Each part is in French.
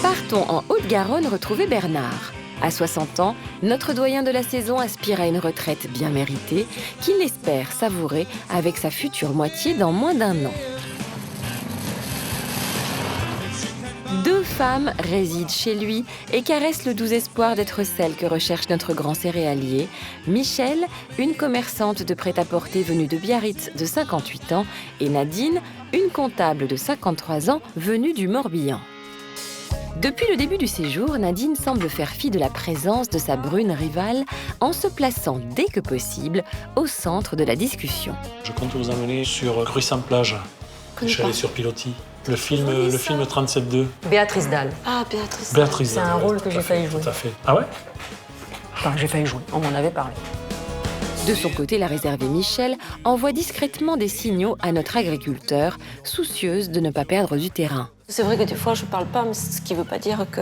Partons en Haute-Garonne retrouver Bernard. À 60 ans, notre doyen de la saison aspire à une retraite bien méritée qu'il espère savourer avec sa future moitié dans moins d'1 an. 2 femmes résident chez lui et caressent le doux espoir d'être celle que recherche notre grand céréalier. Michel, une commerçante de prêt-à-porter venue de Biarritz de 58 ans, et Nadine, une comptable de 53 ans venue du Morbihan. Depuis le début du séjour, Nadine semble faire fi de la présence de sa brune rivale en se plaçant dès que possible au centre de la discussion. Je compte vous emmener sur Gruissant-Plage. Je suis allé sur Pilotis. Le film 37-2. Béatrice Dalle. Ah, Béatrice. Béatrice C'est Dalle. un rôle que j'ai failli jouer. Tout à fait. Ah ouais? Enfin, j'ai failli jouer. On m'en avait parlé. De son côté, la réservée Michel envoie discrètement des signaux à notre agriculteur, soucieuse de ne pas perdre du terrain. C'est vrai que des fois je parle pas, mais ce qui veut pas dire que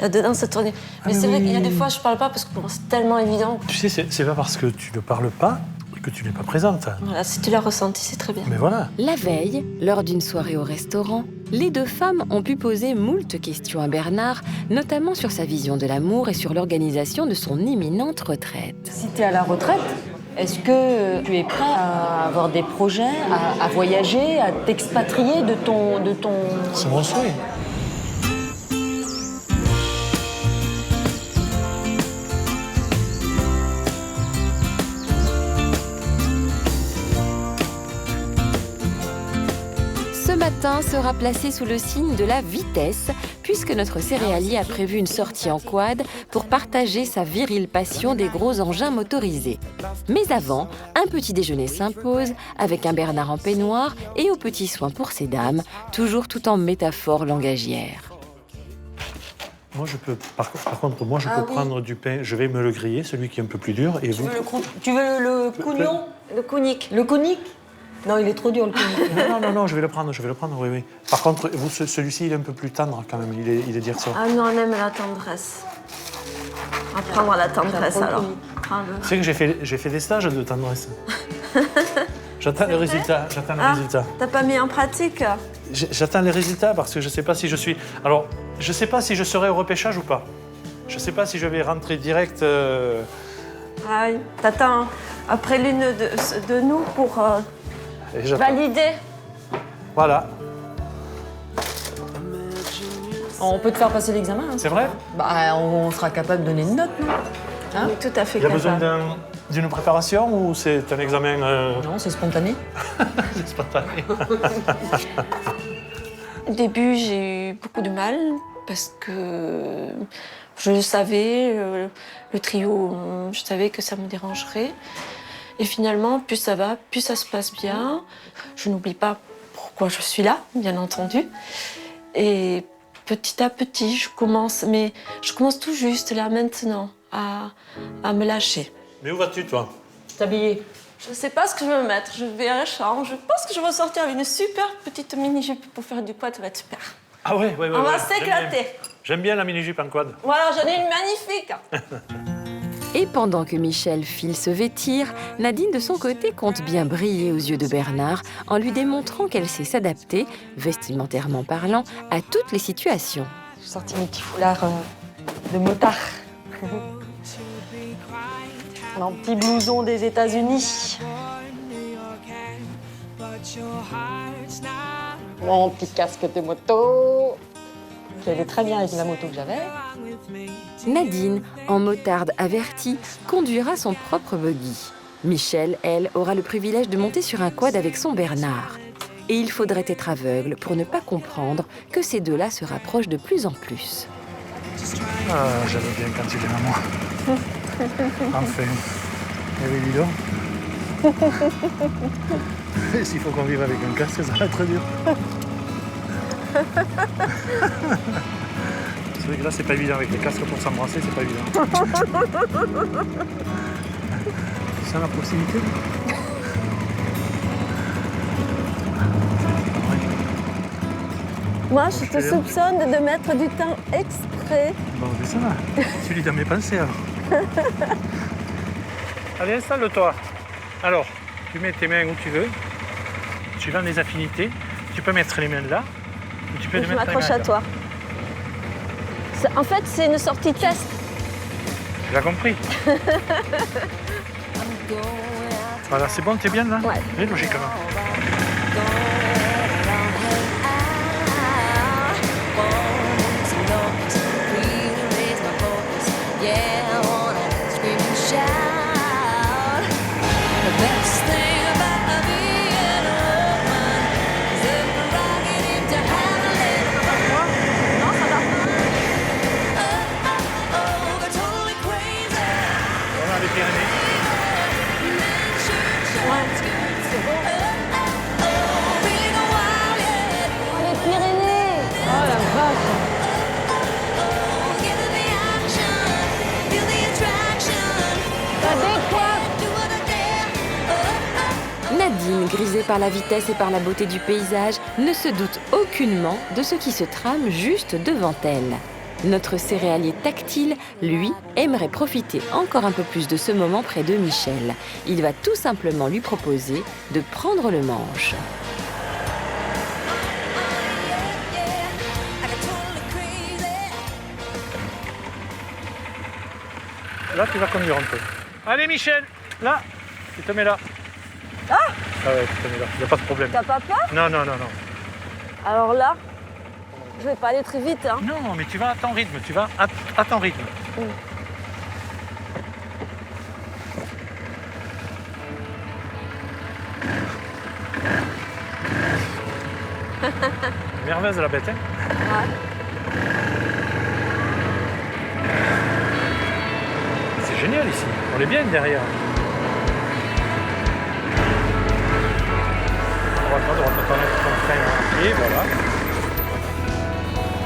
là-dedans ça tourne. Mais c'est vrai qu'il y a des fois je parle pas parce que pour moi c'est tellement évident. Tu sais, c'est pas parce que tu ne parles pas que tu n'es pas présente. Voilà, si tu l'as ressenti, c'est très bien. Mais voilà. La veille, lors d'une soirée au restaurant, les 2 femmes ont pu poser moult questions à Bernard, notamment sur sa vision de l'amour et sur l'organisation de son imminente retraite. Si tu es à la retraite, est-ce que tu es prêt à avoir des projets, à voyager, à t'expatrier de ton... C'est mon souhait. Ce matin sera placé sous le signe de la vitesse, puisque notre céréalier a prévu une sortie en quad pour partager sa virile passion des gros engins motorisés. Mais avant, un petit déjeuner s'impose, avec un Bernard en peignoir et aux petits soins pour ces dames, toujours tout en métaphore langagière. Moi, je peux, par contre, moi, je peux prendre du pain. Je vais me le griller, celui qui est un peu plus dur. Et vous... Tu veux le cougnon? Le conique. Le conique? Non, il est trop dur, le conique. Non, je vais le prendre, oui. Par contre, vous, celui-ci, il est un peu plus tendre quand même, il est dire ça. Ah non, on aime la tendresse. On va prendre la tendresse alors. Tu sais que j'ai fait des stages de tendresse. J'attends les résultats, T'as pas mis en pratique? J'attends les résultats parce que je sais pas si je suis... Alors, je sais pas si je serai au repêchage ou pas. Je sais pas si je vais rentrer direct... Ah oui, t'attends après l'une de nous pour valider. Voilà. On peut te faire passer l'examen. Hein. C'est vrai? Bah, on sera capable de donner une note, non? Hein? Oui, tout à fait. Il y a besoin d'une préparation ou c'est un examen... Non, c'est spontané. C'est spontané. Au début, j'ai eu beaucoup de mal parce que je le savais, le trio, je savais que ça me dérangerait. Et finalement, plus ça va, plus ça se passe bien. Je n'oublie pas pourquoi je suis là, bien entendu. Et petit à petit, je commence tout juste là maintenant à me lâcher. Mais où vas-tu, toi? T'habiller. Je ne sais pas ce que je vais me mettre. Je vais à la chambre. Je pense que je vais sortir avec une super petite mini-jupe pour faire du quad. Ça va être super. Ah ouais. On va s'éclater. J'aime bien la mini-jupe en quad. Voilà, j'en ai une magnifique. Et pendant que Michel file se vêtir, Nadine, de son côté, compte bien briller aux yeux de Bernard en lui démontrant qu'elle sait s'adapter, vestimentairement parlant, à toutes les situations. J'ai sorti mes petits foulards de motard. Mon petit blouson des États-Unis. Mon petit casque de moto. Qui allait très bien avec la moto que j'avais. Nadine, en motarde avertie, conduira son propre buggy. Michel, elle, aura le privilège de monter sur un quad avec son Bernard. Et il faudrait être aveugle pour ne pas comprendre que ces deux-là se rapprochent de plus en plus. Ah, j'aime bien quand il est à moi. Enfin. Eh oui, dis donc. Et s'il faut qu'on vive avec un casque, ça va être dur. C'est vrai que là, c'est pas évident. Avec les casques pour s'embrasser, c'est pas évident. C'est ça la proximité? Moi, je te soupçonne de mettre du temps exprès. Bon, mais ça va. Tu lis dans mes pensées, alors. Allez, installe-toi. Alors, tu mets tes mains où tu veux. suivant les affinités, tu peux mettre les mains là, ou tu peux les Je mettre les mains m'accroche à là. toi. En fait, c'est une sortie de test. Tu as compris? Voilà, c'est bon, t'es bien là? Ouais. Oui, logiquement. Voilà les Pyrénées. Les Pyrénées! Oh la vache! Nadine, grisée par la vitesse et par la beauté du paysage, ne se doute aucunement de ce qui se trame juste devant elle. Notre céréalier tactile, lui, aimerait profiter encore un peu plus de ce moment près de Michel. Il va tout simplement lui proposer de prendre le manche. Là, tu vas conduire un peu. Allez, Michel, là, tu te mets là. Ah ouais, tu te mets là, il n'y a pas de problème. T'as pas peur? Non, non, non, non. Alors là, je vais pas aller très vite. Hein. Non, mais tu vas à ton rythme, tu vas à ton rythme. Nerveuse la bête, hein? Ouais. C'est génial ici, on est bien derrière. Droite, attends, mettre ton frein à pied, voilà.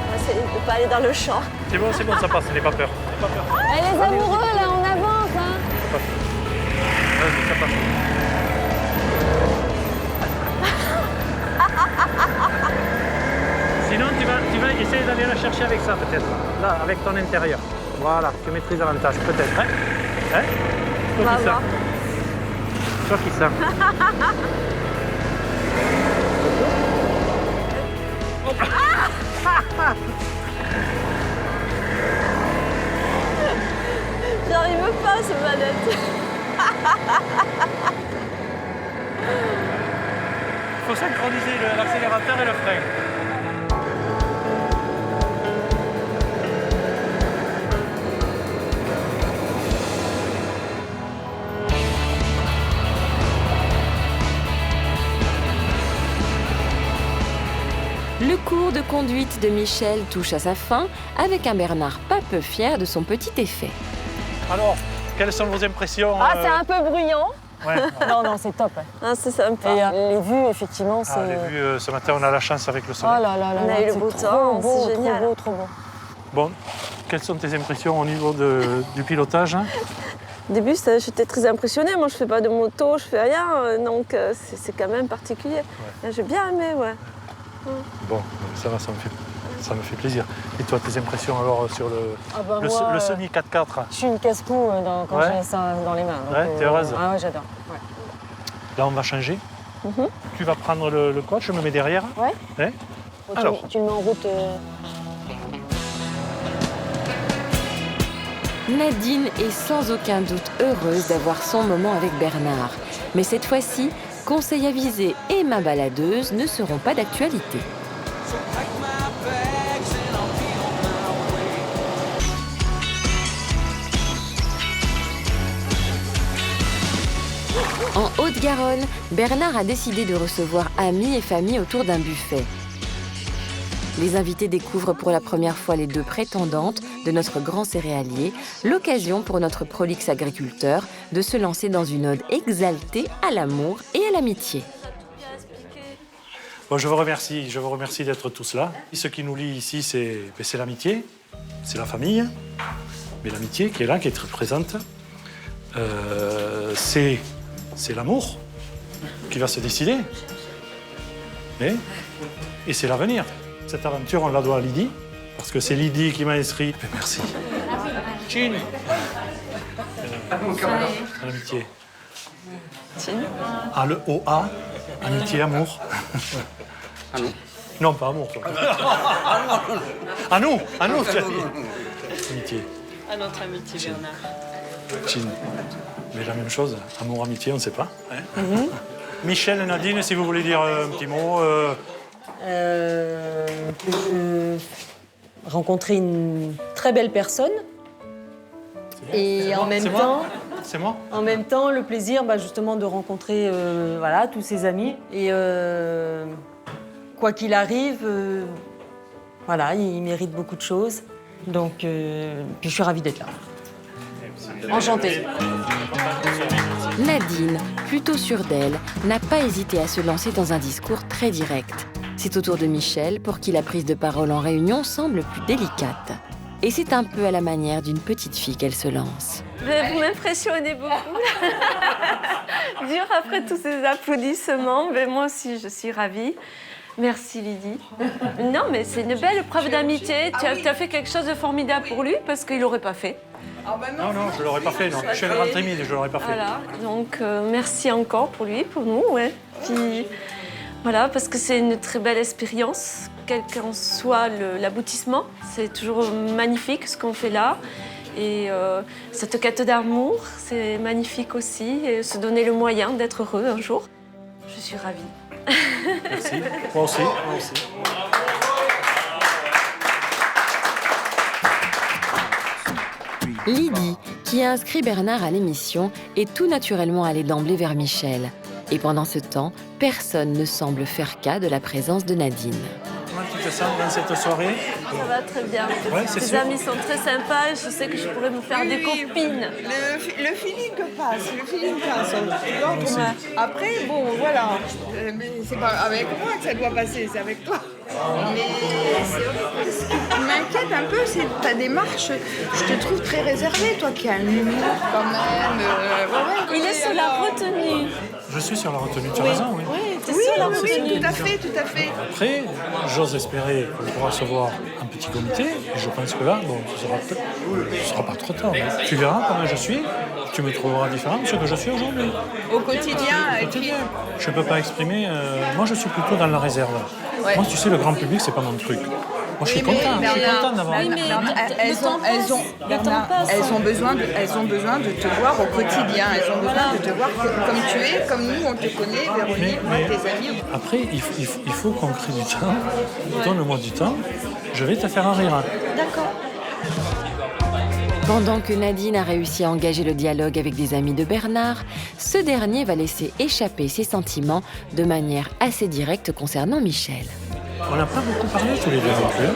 On va essayer de pas aller dans le champ. C'est bon, ça passe, n'aie pas peur. N'aie pas peur. Eh, les amoureux, là, on avance, hein! Vas-y, ça passe. Sinon, tu vas essayer d'aller la chercher avec ça, peut-être. Là, avec ton intérieur. Voilà, tu maîtrises davantage, peut-être. Hein? Hein? On va voir. Toi qui ça. J'arrive pas à ce manette. Il faut synchroniser l'accélérateur et le frein. Le cours de conduite de Michel touche à sa fin avec un Bernard pas peu fier de son petit effet. Alors, quelles sont vos impressions? Ah, c'est un peu bruyant. Ouais. Non, non, c'est top. Ah, c'est sympa. Et les vues, effectivement, c'est... Ah, les vues, ce matin, on a la chance avec le Oh soleil. là là là, On a eu le c'est beau trop temps, beau, c'est génial. trop beau, trop beau. Bon, quelles sont tes impressions au niveau du pilotage, hein? Au début, j'étais très impressionnée. Moi, je fais pas de moto, je fais rien. Donc, c'est quand même particulier. J'ai bien aimé, ouais. Bon, ça va, ça me fait plaisir. Et toi, tes impressions alors sur Ah bah moi, le Sony 4x4? Je suis une casse-cou quand Ouais. j'ai ça dans les mains. Donc, Ouais, t'es heureuse? Ah ouais, j'adore. Ouais. Là, on va changer. Tu vas prendre le quad, je me mets derrière. Ouais. Hein? Bon, Alors. tu le mets en route. Nadine est sans aucun doute heureuse d'avoir son moment avec Bernard. Mais cette fois-ci, conseil avisé et ma baladeuse ne seront pas d'actualité. En Haute-Garonne, Bernard a décidé de recevoir amis et famille autour d'un buffet. Les invités découvrent pour la première fois les deux prétendantes de notre grand céréalier, l'occasion pour notre prolixe agriculteur de se lancer dans une ode exaltée à l'amour et à l'amitié. Bon, je vous remercie d'être tous là. Ce qui nous lie ici, c'est l'amitié, c'est la famille, mais l'amitié qui est là, qui est très présente. C'est l'amour qui va se décider. Et c'est l'avenir. Cette aventure, on la doit à Lydie, parce que c'est Lydie qui m'a inscrit. Merci. Chin. L'amitié. Tine. Ah, le OA, amitié, amour. Ah non. Non, pas amour, toi. Ah non, amitié. À notre amitié, Bernard. Chine. Mais la même chose, amour, amitié, on ne sait pas. Hein. Michel et Nadine, si vous voulez dire un petit mot. Rencontrer une très belle personne. Et en même temps, C'est moi. en même temps, le plaisir, justement, de rencontrer voilà, tous ses amis. Et quoi qu'il arrive, voilà, il mérite beaucoup de choses. Donc, puis je suis ravie d'être là. Enchantée. Nadine, plutôt sûre d'elle, n'a pas hésité à se lancer dans un discours très direct. C'est au tour de Michel, pour qui la prise de parole en réunion semble plus délicate. Et c'est un peu à la manière d'une petite fille qu'elle se lance. Vous m'impressionnez beaucoup. Dur après tous ces applaudissements, mais moi aussi je suis ravie. Merci Lydie. Non mais c'est une belle preuve d'amitié. Tu as fait quelque chose de formidable pour lui parce qu'il l'aurait pas fait. Non, je ne l'aurais pas fait, non. Je suis un timide, je ne l'aurais pas fait. Voilà, donc merci encore pour lui, pour nous, ouais. Puis voilà, parce que c'est une très belle expérience, quel qu'en soit l'aboutissement. C'est toujours magnifique ce qu'on fait là. Et cette quête d'amour, c'est magnifique aussi. Et se donner le moyen d'être heureux un jour. Je suis ravie. Merci. Moi aussi. Lydie, qui a inscrit Bernard à l'émission, est tout naturellement allée d'emblée vers Michel. Et pendant ce temps, personne ne semble faire cas de la présence de Nadine. Comment tu te sens dans cette soirée? Ça va très bien. Ouais, c'est Tes sûr. amis sont très sympas. Je sais que je pourrais me faire des copines. Le feeling passe, tu vois, après, bon, voilà, mais c'est pas avec moi que ça doit passer, c'est avec toi. Mais ce qui m'inquiète un peu, c'est ta démarche. Je te trouve très réservée, toi qui as un humour quand même. Il est sur la retenue. Je suis sur la retenue, tu as raison, oui. Oui, t'es Oui, sur la oui, retenue. tout à fait, tout à fait. Après, j'ose espérer qu'on pourra se voir un petit comité. Et je pense que là, bon, ce sera pas trop tard. Mais tu verras comment je suis. Tu me trouveras différent de ce que je suis aujourd'hui. Au quotidien, et puis... Je ne peux pas exprimer. Moi, je suis plutôt dans la réserve. Ouais. Moi, tu sais, le grand public, c'est pas mon truc. Moi, je suis Oui, mais content. Je suis Bernard, content d'avoir. Oui, mais elles ont besoin de te voir au quotidien. Elles ont besoin de te voir comme tu es, comme nous, on te connaît, Véronique, moi, tes amis. Après, il faut qu'on crée du temps. Donne-moi du temps. Je vais te faire un rire. D'accord. Pendant que Nadine a réussi à engager le dialogue avec des amis de Bernard, ce dernier va laisser échapper ses sentiments de manière assez directe concernant Michel. On n'a pas beaucoup parlé tous les deux non plus.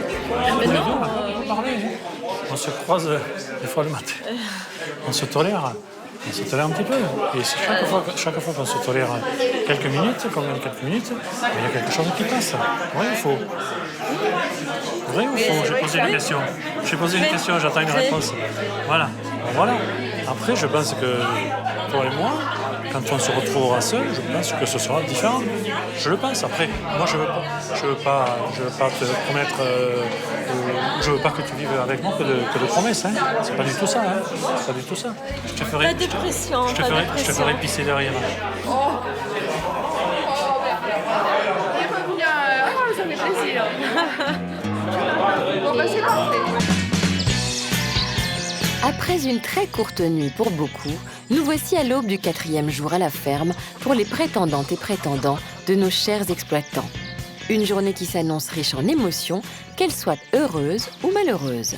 Tous les deux, on n'a pas beaucoup parlé. On se croise des fois le matin. On se tolère. On se tolère un petit peu. Et chaque fois qu'on se tolère quelques minutes, il y a quelque chose qui passe. Vrai ou faux? Vrai ou faux? J'ai posé une question. J'attends une réponse. Voilà. Après, je pense que toi et moi, quand on se retrouvera seul, je pense que ce sera différent. Je le pense. Après, moi, je veux pas te promettre. Je veux pas que tu vives avec moi que de promesses. Hein. C'est pas du tout ça. Hein. C'est pas du tout ça. Je te ferai. Pas de pression. Je te ferai pisser de rire. Ça fait plaisir. Bon, c'est parfait. Après une très courte nuit pour beaucoup, nous voici à l'aube du 4e jour à la ferme pour les prétendantes et prétendants de nos chers exploitants. Une journée qui s'annonce riche en émotions, qu'elles soient heureuses ou malheureuses.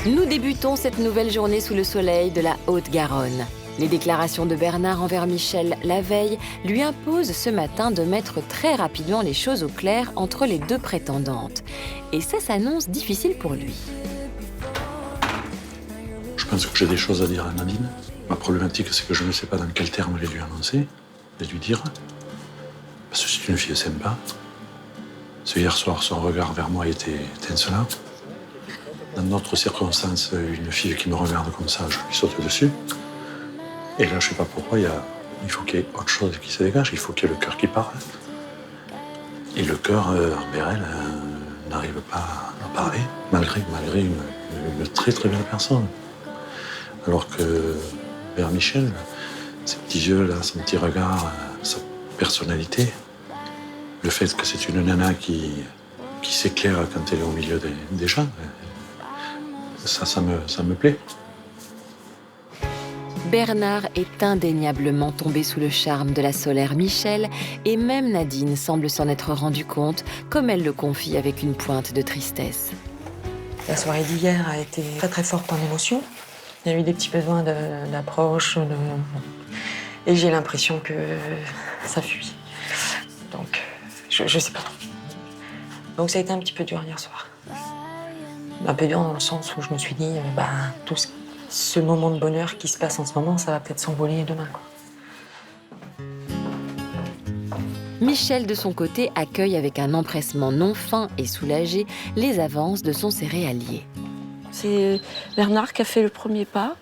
Nous débutons cette nouvelle journée sous le soleil de la Haute-Garonne. Les déclarations de Bernard envers Michel la veille lui imposent ce matin de mettre très rapidement les choses au clair entre les deux prétendantes. Et ça s'annonce difficile pour lui. Je pense que j'ai des choses à dire à Nadine. Ma problématique, c'est que je ne sais pas dans quel terme les lui annoncer, les lui dire. Parce que c'est une fille sympa. Ce hier soir, son regard vers moi était étincelant. Dans d'autres circonstances, une fille qui me regarde comme ça, je lui saute dessus. Et là, je ne sais pas pourquoi, il faut qu'il y ait autre chose qui se dégage, il faut qu'il y ait le cœur qui parle. Et le cœur envers elle n'arrive pas à parler, malgré une très très belle personne. Alors que vers Michel, ses petits yeux, là, son petit regard, sa personnalité, le fait que c'est une nana qui s'éclaire quand elle est au milieu des gens, ça me plaît. Bernard est indéniablement tombé sous le charme de la solaire Michel et même Nadine semble s'en être rendu compte, comme elle le confie avec une pointe de tristesse. La soirée d'hier a été très très forte en émotion. Il y a eu des petits besoins d'approche. Et j'ai l'impression que ça fuit. Donc, je sais pas. Donc ça a été un petit peu dur hier soir. Un peu dur dans le sens où je me suis dit, tout ce moment de bonheur qui se passe en ce moment, ça va peut-être s'envoler demain, quoi. Michel, de son côté, accueille avec un empressement non fin et soulagé les avances de son céréalier. C'est Bernard qui a fait le premier pas,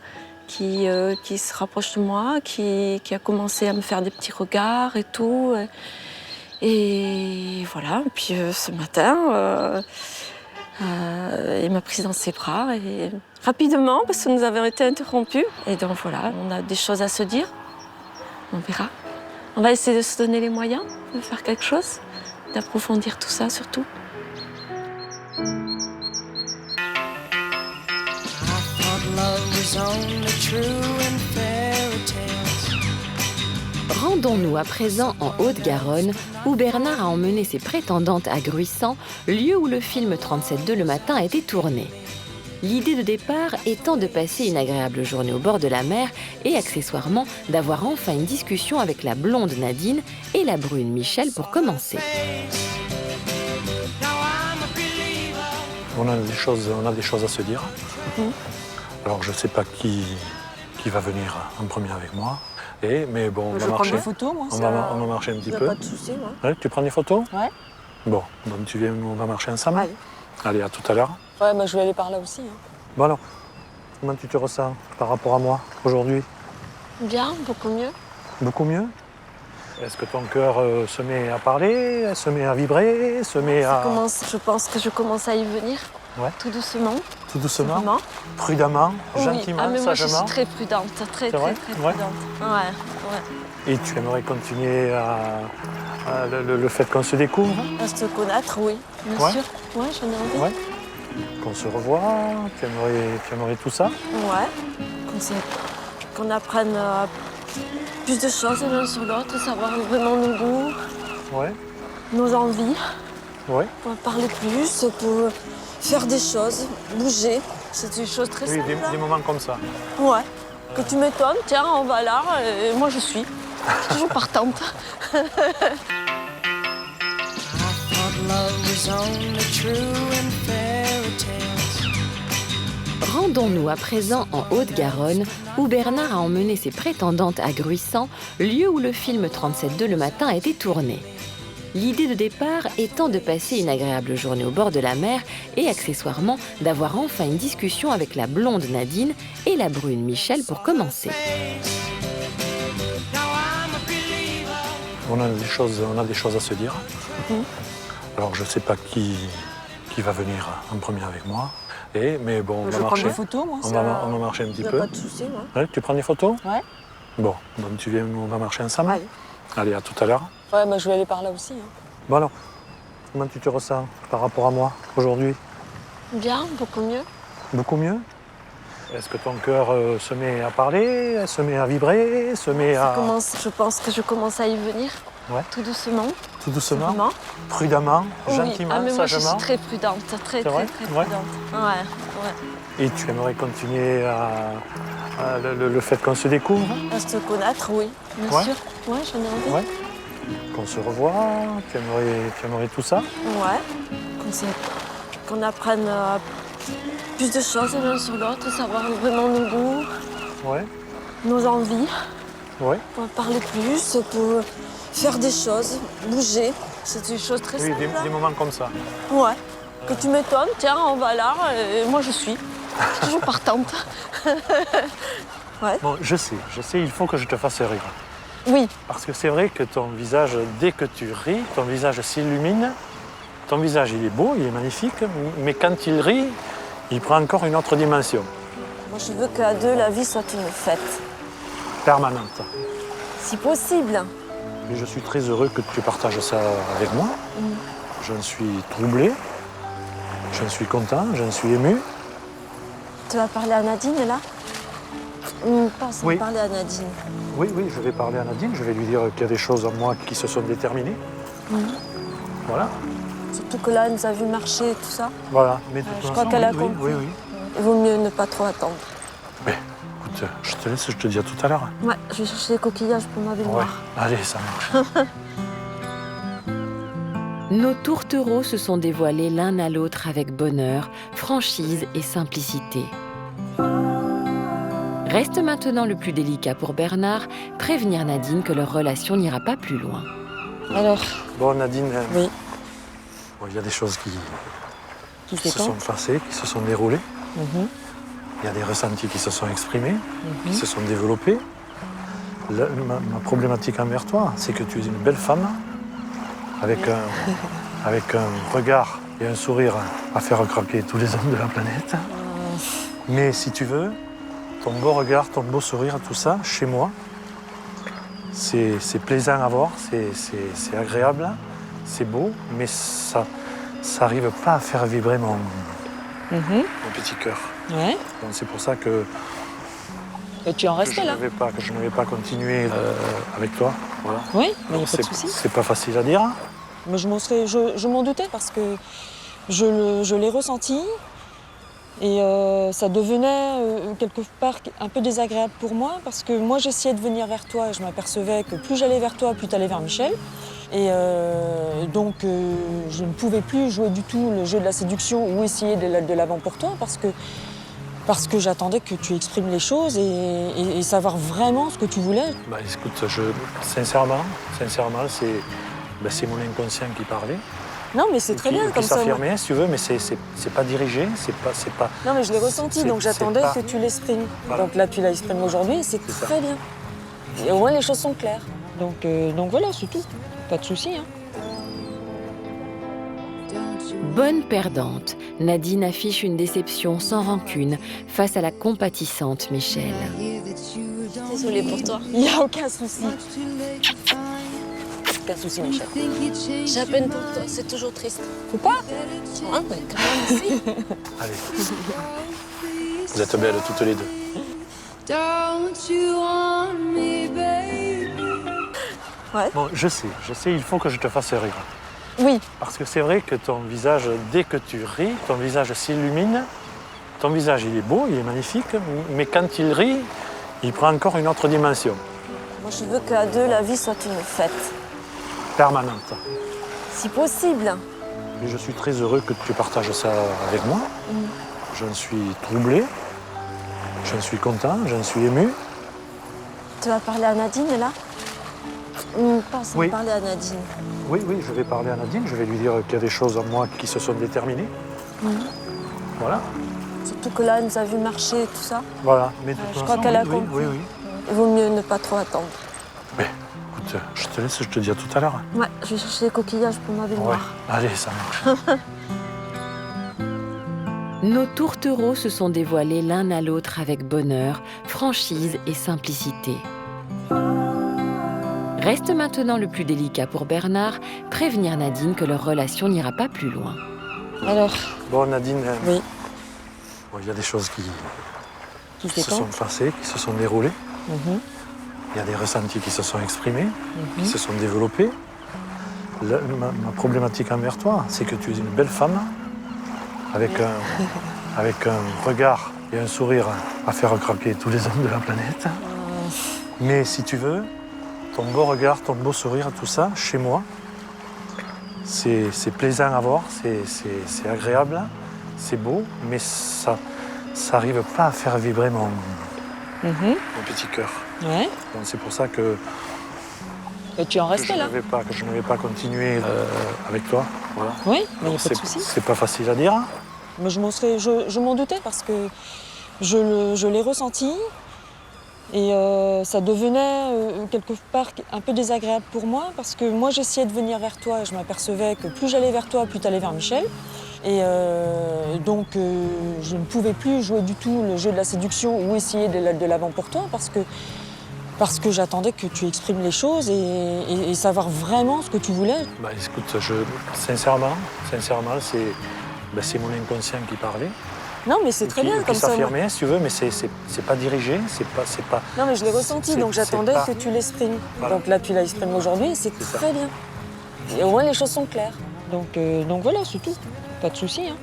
qui se rapproche de moi, qui a commencé à me faire des petits regards et tout. Et voilà, et puis ce matin, il m'a prise dans ses bras et rapidement, parce que nous avions été interrompus. Et donc voilà, on a des choses à se dire, on verra. On va essayer de se donner les moyens de faire quelque chose, d'approfondir tout ça surtout. Rendons-nous à présent en Haute-Garonne, où Bernard a emmené ses prétendantes à Gruissant, lieu où le film 37.2 le matin a été tourné. L'idée de départ étant de passer une agréable journée au bord de la mer et accessoirement d'avoir enfin une discussion avec la blonde Nadine et la brune Michel pour commencer. On a des choses à se dire. Alors je ne sais pas qui va venir en premier avec moi. Mais bon, on va marcher. Des photos, moi. On va marcher un petit peu. Pas de souci, moi. Ouais, tu prends des photos? Ouais. Bon, donc tu viens, on va marcher ensemble. Allez. Allez, à tout à l'heure. Ouais, je vais aller par là aussi. Bon alors, comment tu te ressens par rapport à moi aujourd'hui? Bien, beaucoup mieux. Beaucoup mieux? Est-ce que ton cœur se met à parler, se met à vibrer, se met à... Je pense que je commence à y venir, Ouais. tout doucement. Tout doucement, Simplement. prudemment, Oui. gentiment, Ah, mais moi je sagement. suis très prudente, très vrai Ouais. prudente. Ouais. Et tu aimerais continuer le fait qu'on se découvre, À se connaître, oui, bien Ouais. sûr. Ouais, j'en ai envie. Ouais. Qu'on se revoie, tu aimerais tout ça? Ouais. Qu'on apprenne plus de choses l'un sur l'autre, savoir vraiment nos goûts, Ouais, nos envies, ouais. pour parler plus, pour faire des choses, bouger. C'est des choses très Oui, simples. des moments comme ça. Ouais. Que tu m'étonnes, tiens, on va là, et moi je suis. Je suis toujours partante. Rendons-nous à présent en Haute-Garonne, où Bernard a emmené ses prétendantes à Gruissant, lieu où le film 37.2 le matin a été tourné. L'idée de départ étant de passer une agréable journée au bord de la mer et accessoirement d'avoir enfin une discussion avec la blonde Nadine et la brune Michel pour commencer. On a des choses à se dire. Alors je ne sais pas qui va venir en premier avec moi. Mais bon, on va marcher. Des photos, moi. On va marcher un petit peu. Pas de souci, moi. Ouais, tu prends des photos? Ouais. Bon, donc tu viens, on va marcher ensemble. Allez. Allez, à tout à l'heure. Ouais, je vais aller par là aussi. Bon alors, comment tu te ressens par rapport à moi aujourd'hui? Bien, beaucoup mieux. Beaucoup mieux? Est-ce que ton cœur se met à parler, se met à vibrer, se met à... Je pense que je commence à y venir, Ouais. tout doucement. Tout doucement, Simplement. prudemment, Oui. gentiment, Ah, mais moi je suis sagement. très prudente, très C'est vrai Ouais. prudente. Ouais. Et tu aimerais continuer le fait qu'on se découvre, À se connaître, oui, bien Ouais. sûr. Ouais, j'en ai envie. Ouais. Qu'on se revoie, tu aimerais tout ça? Ouais. Qu'on apprenne plus de choses l'un sur l'autre, savoir vraiment nos goûts, Ouais, nos envies, ouais. pour parler plus, pour faire des choses, bouger. C'est des choses très Oui, simples. des moments comme ça. Ouais. Que tu m'étonnes, tiens, on va là, et moi je suis. Je suis toujours partante. Bon, je sais, il faut que je te fasse rire. Oui, Parce que c'est vrai que ton visage, dès que tu ris, ton visage s'illumine. Ton visage, il est beau, il est magnifique, mais quand il rit, il prend encore une autre dimension, moi je veux qu'à deux, la vie soit une fête. permanente. Si possible. Et je suis très heureux que tu partages ça avec moi. J'en suis troublé, j'en suis content, j'en suis ému. Tu vas parler à Nadine, là Pas sans Oui. parler à Nadine. Oui, oui, je vais parler à Nadine, je vais lui dire qu'il y a des choses en moi qui se sont déterminées. Voilà, Surtout que là, elle nous a vu marcher et tout ça. voilà. Mais de Je toute crois façon, qu'elle a oui, compris. oui, oui. Il vaut mieux ne pas trop attendre. Mais écoute, je te laisse, je te dis à tout à l'heure. Ouais, je vais chercher des coquillages pour ma Ouais, baignoire. allez, ça marche. Nos tourtereaux se sont dévoilés l'un à l'autre avec bonheur, franchise et simplicité. Reste maintenant le plus délicat pour Bernard, prévenir Nadine que leur relation n'ira pas plus loin. Alors, Bon, Nadine, oui, bon, il y a des choses qui qui se sont passées, qui se sont déroulées. Mhm. Il y a des ressentis qui se sont exprimés, qui se sont développés. Ma problématique envers toi, c'est que tu es une belle femme, avec un regard et un sourire à faire craquer tous les hommes de la planète. Mais si tu veux, ton beau regard, ton beau sourire, tout ça, chez moi, c'est plaisant à voir, c'est agréable, c'est beau, mais ça n'arrive pas à faire vibrer mon petit cœur. Ouais. Donc c'est pour ça que Et tu en que restes je là. ne vais pas continuer avec toi. Voilà. Oui, mais il n'y a pas de C'est souci. c'est pas facile à dire. Mais je m'en doutais parce que je l'ai ressenti et ça devenait quelque part un peu désagréable pour moi parce que moi j'essayais de venir vers toi et je m'apercevais que plus j'allais vers toi, plus tu allais vers Michel. Et donc je ne pouvais plus jouer du tout le jeu de la séduction ou essayer de l'avant pour toi parce que j'attendais que tu exprimes les choses et savoir vraiment ce que tu voulais. Bah, écoute, sincèrement, c'est mon inconscient qui parlait. Non mais c'est très bien qui comme ça. moi. s'affirmait, si tu veux, mais c'est pas dirigé, c'est pas. Non mais je l'ai ressenti, donc c'est j'attendais pas- que tu l'exprimes. Voilà. Donc là tu l'as exprimé aujourd'hui et c'est C'est ça. très bien. Et au moins les choses sont claires. Donc voilà, c'est tout. Pas de souci. Hein. Bonne perdante, Nadine affiche une déception sans rancune face à la compatissante Michel. Désolée pour toi. Il n'y a aucun souci. Aucun souci Michel. J'ai à peine pour toi, c'est toujours triste. Faut pas. Hein, mais quand même, si. Allez. Vous êtes belles toutes les deux. Bon, je sais, il faut que je te fasse rire. Oui. Parce que c'est vrai que ton visage, dès que tu ris, ton visage s'illumine. Ton visage, il est beau, il est magnifique, mais quand il rit, il prend encore une autre dimension, Moi je veux qu'à deux, la vie soit une fête. permanente. Si possible. Et je suis très heureux que tu partages ça avec moi. J'en suis troublé, j'en suis content, j'en suis ému. Tu vas parler à Nadine, là Pas sans Oui. parler à Nadine. Oui, oui, je vais parler à Nadine, je vais lui dire qu'il y a des choses en moi qui se sont déterminées. Voilà, Surtout que là, elle nous a vu marcher et tout ça. voilà. Mais de je toute crois façon, qu'elle a oui, compris. oui, oui. Il vaut mieux ne pas trop attendre. Mais écoute, je te laisse, je te dis à tout à l'heure. Ouais, je vais chercher des coquillages pour ma Ouais, baignoire. allez, ça marche. Nos tourtereaux se sont dévoilés l'un à l'autre avec bonheur, franchise et simplicité. Reste maintenant le plus délicat pour Bernard, prévenir Nadine que leur relation n'ira pas plus loin. Alors, Bon, Nadine, oui. bon, il y a des choses qui Qui se sont passées, qui se sont déroulées. Mhm. Il y a des ressentis qui se sont exprimés, qui se sont développés. Ma problématique envers toi, c'est que tu es une belle femme, avec un regard et un sourire à faire craquer tous les hommes de la planète. Mais si tu veux, ton beau regard, ton beau sourire, tout ça, chez moi, c'est plaisant à voir, c'est agréable, c'est beau, mais ça n'arrive pas à faire vibrer mon petit cœur. Ouais. Donc c'est pour ça que Et tu en que restes je là. ne vais pas continuer avec toi. Voilà. Oui, mais il n'y a pas de C'est souci. c'est pas facile à dire. Mais je m'en doutais parce que je l'ai ressenti Et ça devenait quelque part un peu désagréable pour moi parce que moi j'essayais de venir vers toi et je m'apercevais que plus j'allais vers toi, plus tu allais vers Michel. Et donc je ne pouvais plus jouer du tout le jeu de la séduction ou essayer de l'avant pour toi parce que j'attendais que tu exprimes les choses et savoir vraiment ce que tu voulais. Bah, écoute, sincèrement, c'est mon inconscient qui parlait. Non, mais c'est très bien comme ça. Qui s'affirmait, si tu veux, mais c'est pas dirigé, c'est pas. Non, mais je l'ai ressenti, donc j'attendais que tu l'exprimes. Voilà. Donc là, tu l'as exprimé aujourd'hui, et c'est très bien. Et au moins, les choses sont claires. Donc voilà, c'est tout. Pas de souci. Hein.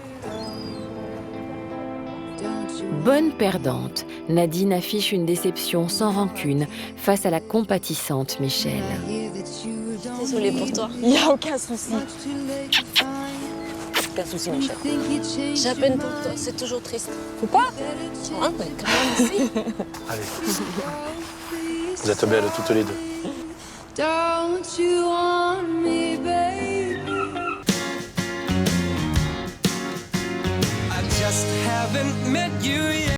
Bonne perdante, Nadine affiche une déception sans rancune face à la compatissante Michel. Désolée pour toi. Il n'y a aucun souci. Aucun souci, Michel. J'ai la peine pour toi, c'est toujours triste. Faut pas. Hein, mais quand même, si. Allez. Vous êtes belles toutes les deux. Don't you want me, baby? I just haven't met you yet.